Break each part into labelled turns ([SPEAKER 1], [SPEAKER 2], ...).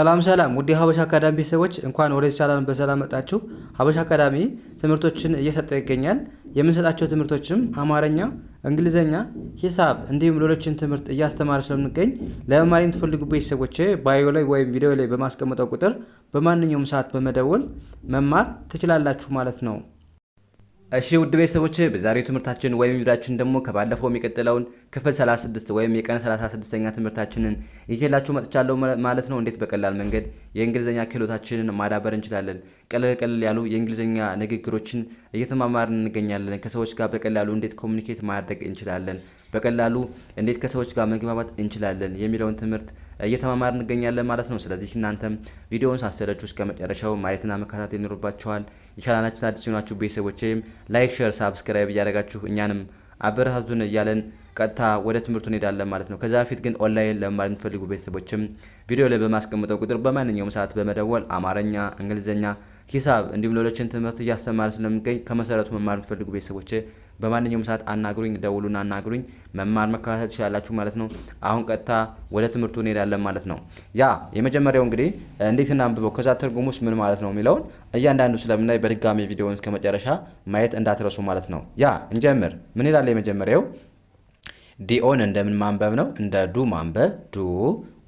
[SPEAKER 1] ሰላም ውድ ሀበሻ አካዳሚ ቤተሰቦች እንኳን ወደዚህ ቻናል በሰላም መጣችሁ። ሀበሻ አካዳሚ ትምህርቶችን እየሰጠ ይገኛል። የምንሰጣቸው ትምህርቶችም አማርኛ፣ እንግሊዘኛ፣ ሂሳብ እንዲሁም ሌሎችን ትምህርት እያስተማረ ስለምንገኝ ለመማር የምትፈልጉ ቤተሰቦች ባዮ ላይ ወይም ቪዲዮ ላይ በማስቀመጠው ቁጥር በማንኛውም ሰዓት በመደወል መማር ትችላላችሁ ማለት ነው። እሺ ውድ ቤተሰቦች በዛሬው ትምህርታችን ወይም ቪዲዮአችን ደግሞ ከባለፈው የሚቀጥለውን ክፍል 36 ወይም የቀን 36ኛ ትምህርታችንን ይዤላችሁ መጥቻለሁ ማለት ነው። እንዴት በቀላል መንገድ የእንግሊዘኛ ክህሎታችንን ማዳበር እንችላለን። ቀለል ያሉ የእንግሊዘኛ ንግግሮችን እየተማማርን እንገኛለን። ከሰዎች ጋር በቀላሉ እንዴት ኮሙኒኬት ማድረግ እንችላለን፣ በቀላሉ እንዴት ከሰዎች ጋር መግባባት እንችላለን የሚለውን ትምህርት እየተማማርን እንገኛለን ማለት ነው። ስለዚህ እናንተም ቪዲዮውን ሳትሰለቹ እስከ መጨረሻው ማየትና መከታተል ይኖርባችኋል። የቻናላችን አዲስ የሆናችሁ ቤተሰቦችም ላይክ፣ ሼር፣ ሳብስክራይብ እያደረጋችሁ እኛንም አበረታቱን እያለን ቀጥታ ወደ ትምህርቱ እንሄዳለን ማለት ነው። ከዛ በፊት ግን ኦንላይን ለመማር የምትፈልጉ ቤተሰቦችም ቪዲዮ ላይ በማስቀምጠው ቁጥር በማንኛውም ሰዓት በመደወል አማርኛ፣ እንግሊዝኛ፣ ሂሳብ እንዲሁም ሌሎችን ትምህርት እያስተማረ ስለሚገኝ ከመሰረቱ መማር የምትፈልጉ ቤተሰቦች በማንኛውም ሰዓት አናግሩኝ፣ ደውሉና አናግሩኝ፣ መማር መከታተል ትችላላችሁ ማለት ነው። አሁን ቀጥታ ወደ ትምህርቱ እንሄዳለን ማለት ነው። ያ የመጀመሪያው እንግዲህ እንዴት እናንብበው ከዛ ትርጉሙስ ምን ማለት ነው የሚለውን እያንዳንዱ ስለምናይ በድጋሚ ቪዲዮውን እስከ መጨረሻ ማየት እንዳትረሱ ማለት ነው። ያ እንጀምር። ምን ይላል የመጀመሪያው? ዲኦን እንደምን ማንበብ ነው? እንደ ዱ ማንበብ ዱ።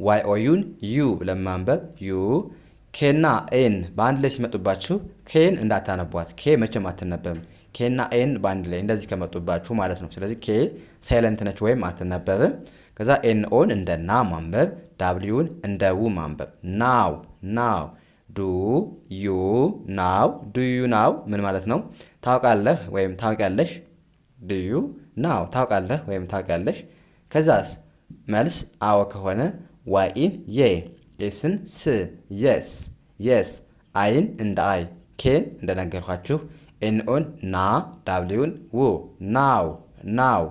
[SPEAKER 1] ዋይ ኦዩን ዩ ለማንበብ ዩ። ኬና ኤን በአንድ ላይ ሲመጡባችሁ ኬን እንዳታነቧት። ኬ መቼም አትነበብም። ኬና ኤን በአንድ ላይ እንደዚህ ከመጡባችሁ ማለት ነው። ስለዚህ ኬ ሳይለንት ነች ወይም አትነበብም። ከዛ ኤን ኦን እንደ ና ማንበብ፣ ዳብሊውን እንደ ው ማንበብ። ናው ናው። ዱ ዩ ናው ዱ ዩ ናው ምን ማለት ነው? ታውቃለህ ወይም ታውቂያለሽ። ዱ ዩ ናው ታውቃለህ ወይም ታውቂያለሽ። ከዛስ መልስ አዎ ከሆነ ዋይን የ፣ ኤስን ስ የስ የስ፣ አይን እንደ አይ፣ ኬን እንደነገርኳችሁ፣ ኤንኦን ና፣ ዳብሊውን ው ናው ናው።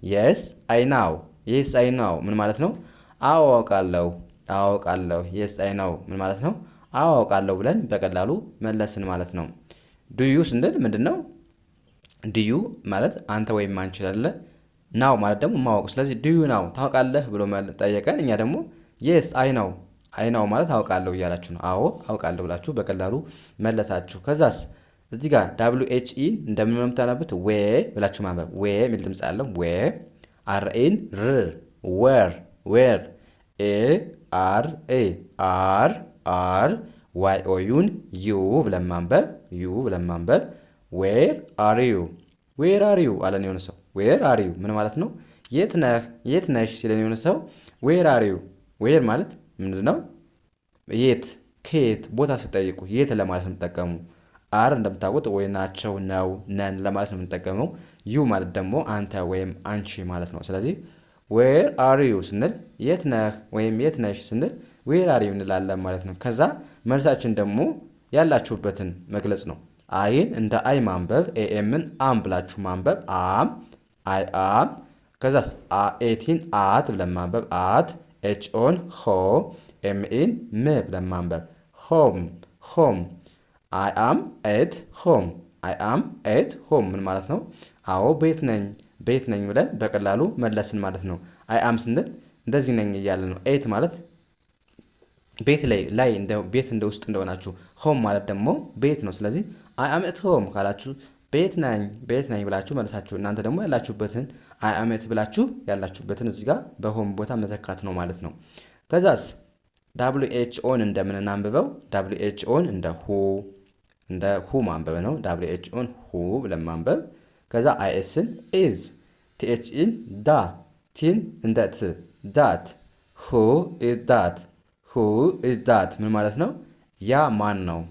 [SPEAKER 1] የስ አይ ናው የስ አይ ናው ምን ማለት ነው? አዎ አውቃለሁ አውቃለሁ። የስ አይ ናው ምን ማለት ነው? አዎ አውቃለሁ ብለን በቀላሉ መለስን ማለት ነው። ዱዩ ስንል ምንድን ነው? ዱዩ ማለት አንተ ወይም አንቺ አለ። ናው ማለት ደግሞ ማወቅ። ስለዚህ ዱዩ ናው ታውቃለህ ብሎ ጠየቀን። እኛ ደግሞ የስ አይ ናው አይ ናው ማለት አውቃለሁ እያላችሁ ነው። አዎ አውቃለሁ ብላችሁ በቀላሉ መለሳችሁ። ከዛስ እዚህ ጋር ዳብሊው ኤች ኢ እንደምን ነው የምታነቡት? ዌ ብላችሁ ማንበብ። ዌ የሚል ድምፅ አለው። ዌ አር ኤን ር ወር ዌር ኤ አር ኤ አር አር ዋይ ኦ ዩን ዩ ብለን ማንበብ ዩ ብለን ማንበብ። ዌር አር ዩ ዌር አር ዩ አለን የሆነ ሰው። ዌር አር ዩ ምን ማለት ነው? የት ነህ የት ነሽ ሲለን የሆነ ሰው ዌር አር ዩ። ዌር ማለት ምንድን ነው? የት ከየት ቦታ ስጠይቁ የት ለማለት ነው የምንጠቀሙ። አር እንደምታውቁት ወይ ናቸው ነው ነን ለማለት ነው የምንጠቀመው። ዩ ማለት ደግሞ አንተ ወይም አንቺ ማለት ነው። ስለዚህ ዌር አር ዩ ስንል የት ነህ ወይም የት ነሽ ስንል ዌር አር ዩ እንላለን ማለት ነው። ከዛ መልሳችን ደግሞ ያላችሁበትን መግለጽ ነው። አይን እንደ አይ ማንበብ፣ ኤኤምን አም ብላችሁ ማንበብ አም አይ አም። ከዛስ ኤቲን አት ብለን ማንበብ አት፣ ኤችኦን ሆ፣ ኤምኢን ም ብለን ማንበብ ሆም ሆም። አይ አም ኤት ሆም አይ አም ኤት ሆም ምን ማለት ነው? አዎ ቤት ነኝ ብለን በቀላሉ መለስን ማለት ነው። አይ አም ስንል እንደዚህ ነኝ እያለ ነው። ኤት ማለት ቤት ላይ ቤት እንደ ውስጥ እንደሆናችሁ፣ ሆም ማለት ደግሞ ቤት ነው። ስለዚህ አይ አም ኤት ሆም ካላችሁ ቤት ነኝ ብላችሁ መለሳችሁ። እናንተ ደግሞ ያላችሁበትን አይ አም ኤት ብላችሁ ያላችሁበትን እዚህ ጋር በሆም ቦታ መተካት ነው ማለት ነው። ከዛስ ዳብሊው ኤች ኦን እንደምን እናንብበው? ዳብሊው ኤች ኦን እንደ ሁ ማንበብ ነው። ዳብሊው ኤች ኦን ሁ ብለን ማንበብ። ከዛ አይኤስን ኢዝ፣ ቲኤችኢን ዳ፣ ቲን እንደ ት ዳት፣ ሁ ኢዝ ዳት ሁ ኢዝ ዳት ምን ማለት ነው? ያ ማን ነው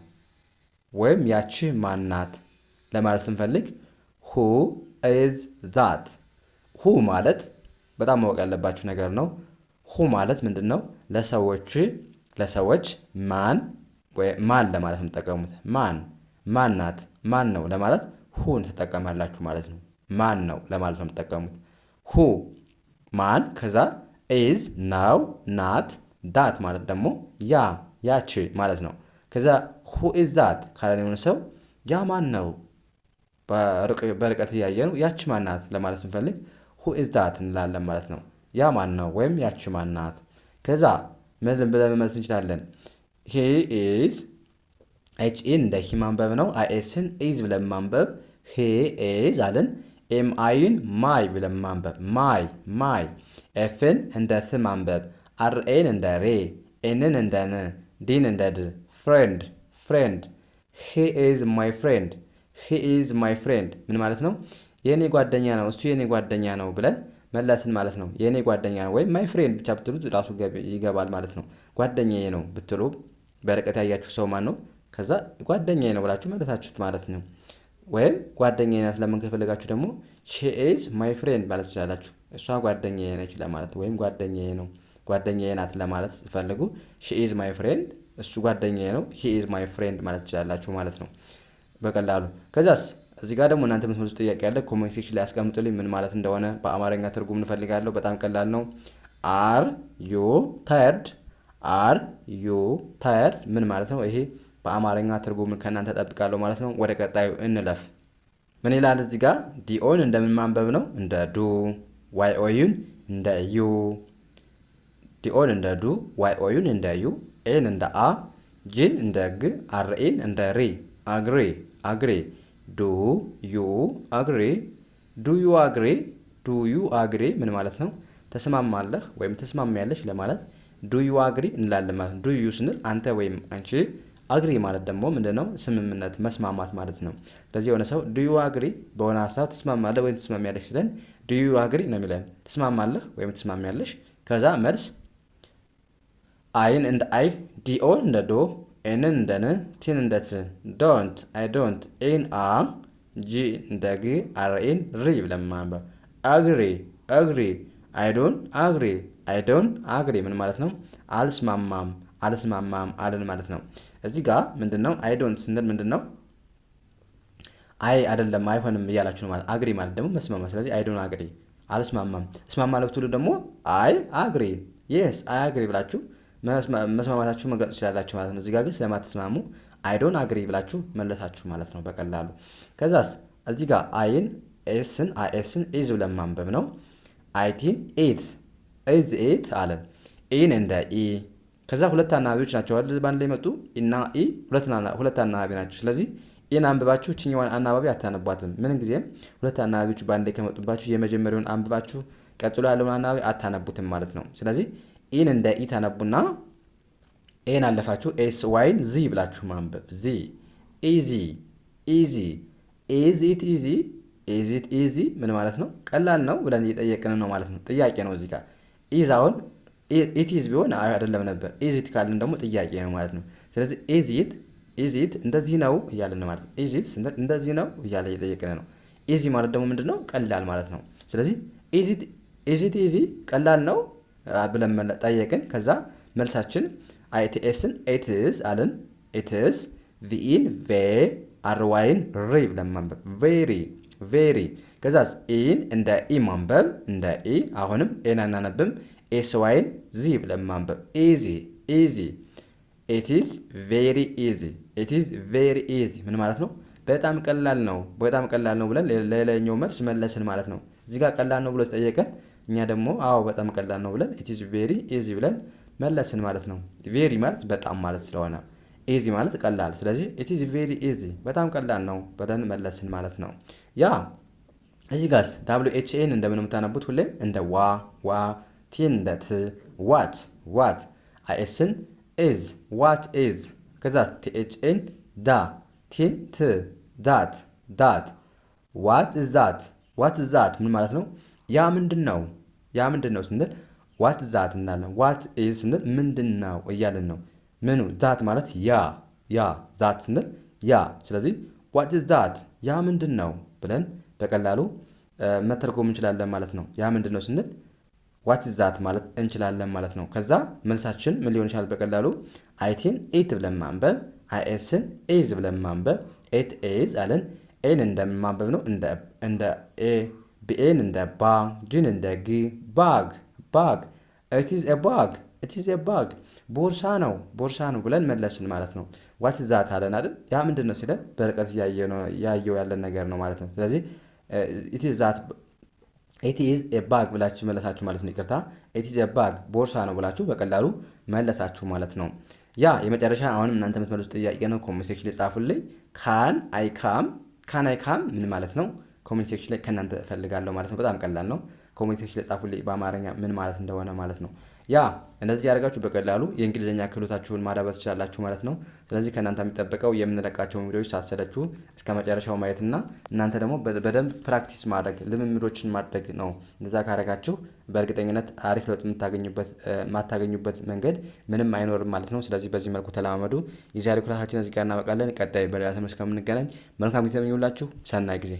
[SPEAKER 1] ወይም ያቺ ማን ናት ለማለት ስንፈልግ ሁ ኢዝ ዛት። ሁ ማለት በጣም ማወቅ ያለባችሁ ነገር ነው። ሁ ማለት ምንድን ነው? ለሰዎች ማን ለማለት የምትጠቀሙት። ማን ናት፣ ማን ነው ለማለት ሁን ትጠቀማላችሁ ማለት ነው። ማን ነው ለማለት ነው የምትጠቀሙት። ሁ ማን፣ ከዛ ኢዝ ነው፣ ናት፣ ዳት ማለት ደግሞ ያቺ ማለት ነው። ከዛ ሁ ኢዝ ዛት ካለን የሆነ ሰው ያ ማን ነው በርቀት እያየ ነው ያቺ ማን ናት ለማለት ስንፈልግ ሁ ኢዝ ዛት እንላለን ማለት ነው። ያ ማን ነው ወይም ያቺ ማን ናት። ከዛ ምን ብለን መመለስ እንችላለን? ሂ ኢዝ ኤች ኢን እንደ ሂ ማንበብ ነው። አይኤስን ኢዝ ብለን ማንበብ ሂ ኢዝ አለን። ኤም አይን ማይ ብለን ማንበብ ማይ ማይ። ኤፍን እንደ ት ማንበብ አርኤን እንደ ሬ ኤንን እንደ ን ዲን እንደ ድ ፍሬንድ ፍሬንድ። ሂ ኢዝ ማይ ፍሬንድ ሂ ኢዝ ማይ ፍሬንድ ምን ማለት ነው? የእኔ ጓደኛ ነው፣ እሱ የእኔ ጓደኛ ነው ብለን መለስን ማለት ነው። የእኔ ጓደኛ ነው ወይም ማይ ፍሬንድ ብቻ ብትሉት ራሱ ይገባል ማለት ነው። ጓደኛዬ ነው ብትሉ በርቀት ያያችሁ ሰው ማን ነው? ከዛ ጓደኛዬ ነው ብላችሁ መለሳችሁት ማለት ነው። ወይም ጓደኛዬ ናት ለምን ከፈለጋችሁ ደግሞ ሺ ኢዝ ማይ ፍሬንድ ማለት ትችላላችሁ። እሷ ጓደኛዬ ነች ለማለት ወይም ጓደኛዬ ነው ጓደኛዬ ናት ለማለት ስትፈልጉ ሺ ኢዝ ማይ ፍሬንድ እሱ ጓደኛዬ ነው ሂ ኢዝ ማይ ፍሬንድ ማለት ትችላላችሁ ማለት ነው በቀላሉ። ከዛስ እዚህ ጋር ደግሞ እናንተ የምትመልሱት ጥያቄ ያለ ኮሜንት ሴክሽን ላይ ያስቀምጡልኝ ምን ማለት እንደሆነ በአማርኛ ትርጉም እንፈልጋለሁ። በጣም ቀላል ነው። አር ዩ ታየርድ አር ዩ ታየርድ ምን ማለት ነው? ይሄ በአማርኛ ትርጉም ከእናንተ ጠብቃለሁ ማለት ነው። ወደ ቀጣዩ እንለፍ። ምን ይላል እዚህ ጋር? ዲኦን እንደምን ማንበብ ነው? እንደ ዱ። ዋይ ኦዩን እንደ ዩ። ዲኦን እንደ ዱ፣ ዋይ ኦዩን እንደ ዩ፣ ኤን እንደ አ፣ ጂን እንደ ግ፣ አርኤን እንደ ሪ። አግሪ አግሪ። ዱ ዩ አግሪ ዱ ዩ አግሪ ዱ ዩ አግሪ ምን ማለት ነው? ተስማማለህ ወይም ተስማሚያለሽ ለማለት ዱ ዩ አግሪ እንላለን ማለት ነው። ዱ ዩ ስንል አንተ ወይም አንቺ፣ አግሪ ማለት ደግሞ ምንድነው? ስምምነት መስማማት ማለት ነው። ስለዚህ የሆነ ሰው ዱ ዩ አግሪ በሆነ ሀሳብ ትስማማለህ ወይም ትስማሚያለሽ ሲለን ዱ ዩ አግሪ ነው የሚለን። ትስማማለህ ወይም ትስማሚያለሽ። ከዛ መልስ አይን እንደ አይ፣ ዲኦን እንደ ዶ፣ ኤንን እንደ ን፣ ቲን እንደ ት። ዶንት አይ ዶንት፣ ኤን አ፣ ጂ እንደ ግ፣ አርኤን ሪ ብለን ማንበብ። አግሪ አግሪ አይ ዶንት አግሪ አይ ዶንት አግሪ ምን ማለት ነው? አልስማማም አልስማማም አለን ማለት ነው። እዚህ ጋር ምንድን ነው አይ ዶንት ስንል ምንድን ነው? አይ አይደለም አይሆንም እያላችሁ ነው ማለት። አግሪ ማለት ደግሞ መስማማት። ስለዚህ አይ ዶንት አግሪ አልስማማም። እስማማለሁ ብትሉ ደግሞ አይ አግሪ የስ አይ አግሪ ብላችሁ መስማማታችሁ መግለጽ ትችላላችሁ ማለት ነው። እዚህ ጋር ግን ስለማትስማሙ አይ ዶንት አግሪ ብላችሁ መለሳችሁ ማለት ነው በቀላሉ። ከዛስ እዚህ ጋር አይን ኤስን አይኤስን ኢዝ ብለን ማንበብ ነው። አይቲን ኤት ኢዝ ኤት አለን። ኢን እንደ ኢ። ከዛ ሁለት አናባቢዎች ናቸው አይደል ባንድ ላይ መጡ እና ኢ ሁለት አናባቢ ናቸው። ስለዚህ ኢን አንብባችሁ እችኛዋን አናባቢ አታነቧትም። ምን ጊዜም ሁለት አናባቢዎች ባንድ ላይ ከመጡባችሁ የመጀመሪያውን አንብባችሁ ቀጥሎ ያለውን አናባቢ አታነቡትም ማለት ነው። ስለዚህ ኢን እንደ ኢ ታነቡና ኤን አለፋችሁ ኤስ ዋይን ዚ ብላችሁ ማንበብ ዚ። ኢዚ ኢዚ ኢዝ ኢት ኢዚ ኢዝ ኢት ኢዚ ምን ማለት ነው? ቀላል ነው ብለን እየጠየቅን ነው ማለት ነው። ጥያቄ ነው እዚህ ጋር። ኢዝ አሁን ኢት ኢዝ ቢሆን አይደለም ነበር። ኢዝ ኢት ካልን ደግሞ ጥያቄ ነው ማለት ነው። ስለዚህ ኢዝ ኢት እንደዚህ ነው እያለን ማለት ነው። ኢዝ ኢት እንደዚህ ነው እያለ እየጠየቅን ነው። ኢዚ ማለት ደግሞ ምንድን ነው? ቀላል ማለት ነው። ስለዚህ ኢዝ ኢት ኢዚ ቀላል ነው ብለን ጠየቅን። ከዛ መልሳችን አይቲኤስን ኤትዝ አለን። ኤትዝ ቪኢን ቬ አርዋይን ሪ ብለን ማንበብ ቬሪ ቬሪ። ከዛስ ኢን እንደ ኢ ማንበብ እንደ ኢ። አሁንም ኤን አናነብም። ኤስ ዋይን ዚ ብለን ማንበብ ኢዚ ኢዚ። ኢትዝ ቬሪ ኢዚ ኢትዝ ቬሪ ኢዚ ምን ማለት ነው? በጣም ቀላል ነው በጣም ቀላል ነው ብለን ለሌላኛው መልስ መለስን ማለት ነው። እዚህ ጋር ቀላል ነው ብሎ ተጠየቀን፣ እኛ ደግሞ አዎ በጣም ቀላል ነው ብለን ኢትዝ ቬሪ ኢዚ ብለን መለስን ማለት ነው። ቬሪ ማለት በጣም ማለት ስለሆነ ኢዚ ማለት ቀላል። ስለዚህ ኢትዝ ቬሪ ኢዚ በጣም ቀላል ነው ብለን መለስን ማለት ነው። ያ እዚህ ጋርስ ዳብሊው ኤች ኤን እንደምን የምታነቡት ሁሌም እንደ ዋ ዋ፣ ቲን እንደ ት ዋት ዋት፣ አይኤስን ኢዝ ዋት ኢዝ። ከዛ ቲኤችኤን ዳ፣ ቲን ት ዳት ዳት። ዋት ኢዝ ዛት ዋት ኢዝ ዛት ምን ማለት ነው? ያ ምንድን ነው ያ ምንድን ነው ስንል ዋት ዛት እንላለን። ዋት ኢዝ ስንል ምንድን ነው እያለን ነው። ምኑ ዛት ማለት ያ ዛት ስንል ያ። ስለዚህ ዋት ኢዝ ዛት ያ ምንድን ነው ብለን በቀላሉ መተርጎም እንችላለን ማለት ነው። ያ ምንድን ነው ስንል ዋት ኢዝ ዛት ማለት እንችላለን ማለት ነው። ከዛ መልሳችን ምን ሊሆን ይችላል? በቀላሉ አይቲን ኤት ብለን ማንበብ፣ አይኤስን ኤዝ ብለን ማንበብ። ኤት ኤዝ አለን። ኤን እንደማንበብ ነው እንደ ኤ፣ ቢኤን እንደ ባ፣ ጂን እንደ ግ፣ ባግ ባግ። ኢትዝ ኤ ባግ ኢትዝ ኤ ባግ ቦርሳ ነው ብለን መለስን ማለት ነው። ዋት ኢዝ ዛት አለን አይደል? ያ ምንድን ነው ሲለን በርቀት ያየው ያለን ነገር ነው ማለት ነው። ስለዚህ ኢትዝ ዛት ኢትዝ ኤ ባግ ብላችሁ መለሳችሁ ማለት ነው። ይቅርታ ኢትዝ ኤ ባግ ቦርሳ ነው ብላችሁ በቀላሉ መለሳችሁ ማለት ነው። ያ የመጨረሻ አሁንም እናንተ የምትመልሱት ጥያቄ ነው። ኮሜንት ሴክሽን ላይ ጻፉልኝ። ካን አይ ካም ምን ማለት ነው? ኮሜንት ሴክሽን ላይ ከእናንተ እፈልጋለሁ ማለት ነው። በጣም ቀላል ነው። ኮሜንት ሴክሽን ላይ ጻፉልኝ በአማርኛ ምን ማለት እንደሆነ ማለት ነው። ያ እንደዚህ ያደርጋችሁ በቀላሉ የእንግሊዝኛ ክህሎታችሁን ማዳበር ትችላላችሁ ማለት ነው። ስለዚህ ከእናንተ የሚጠበቀው የምንለቃቸውን ቪዲዮዎች ሳትሰለቹ እስከ መጨረሻው ማየትና እናንተ ደግሞ በደንብ ፕራክቲስ ማድረግ ልምምዶችን ማድረግ ነው። እንደዛ ካደረጋችሁ በእርግጠኝነት አሪፍ ለውጥ የማታገኙበት መንገድ ምንም አይኖርም ማለት ነው። ስለዚህ በዚህ መልኩ ተለማመዱ። የዛሬው ክላሳችን እዚህ ጋር እናበቃለን። ቀጣይ በሌላ ትምህርት እስከምንገናኝ መልካም ጊዜ ተመኘሁላችሁ። ሰናይ ጊዜ